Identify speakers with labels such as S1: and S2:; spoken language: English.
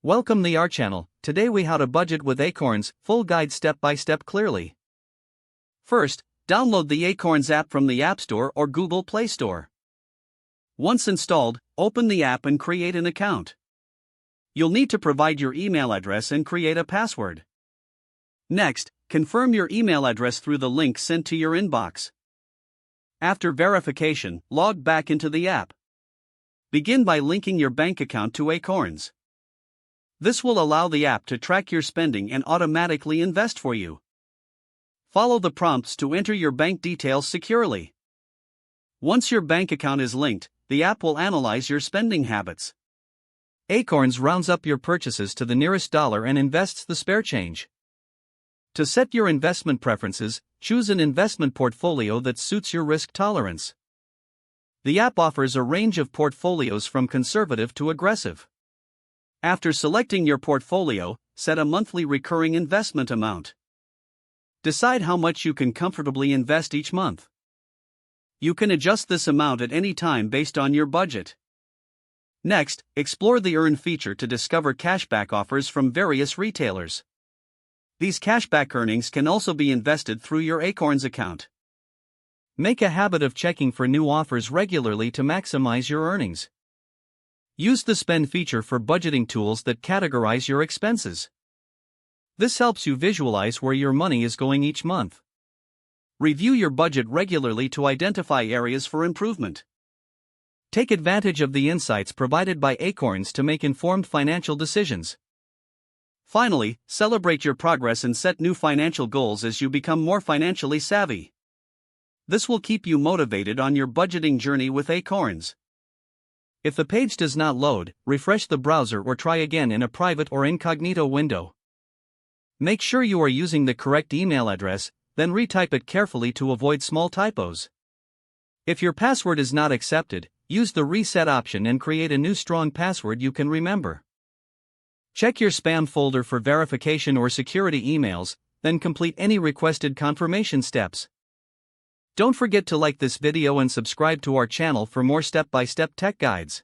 S1: Welcome to our channel. Today we how to budget with Acorns, full guide step by step clearly. First, download the Acorns app from the App Store or Google Play Store. Once installed, open the app and create an account. You'll need to provide your email address and create a password. Next, confirm your email address through the link sent to your inbox. After verification, log back into the app. Begin by linking your bank account to Acorns. This will allow the app to track your spending and automatically invest for you. Follow the prompts to enter your bank details securely. Once your bank account is linked, the app will analyze your spending habits. Acorns rounds up your purchases to the nearest dollar and invests the spare change. To set your investment preferences, choose an investment portfolio that suits your risk tolerance. The app offers a range of portfolios from conservative to aggressive. After selecting your portfolio, set a monthly recurring investment amount. Decide how much you can comfortably invest each month. You can adjust this amount at any time based on your budget. Next, explore the Earn feature to discover cashback offers from various retailers. These cashback earnings can also be invested through your Acorns account. Make a habit of checking for new offers regularly to maximize your earnings. Use the Spend feature for budgeting tools that categorize your expenses. This helps you visualize where your money is going each month. Review your budget regularly to identify areas for improvement. Take advantage of the insights provided by Acorns to make informed financial decisions. Finally, celebrate your progress and set new financial goals as you become more financially savvy. This will keep you motivated on your budgeting journey with Acorns. If the page does not load, refresh the browser or try again in a private or incognito window. Make sure you are using the correct email address, then retype it carefully to avoid small typos. If your password is not accepted, use the reset option and create a new strong password you can remember. Check your spam folder for verification or security emails, then complete any requested confirmation steps. Don't forget to like this video and subscribe to our channel for more step-by-step tech guides.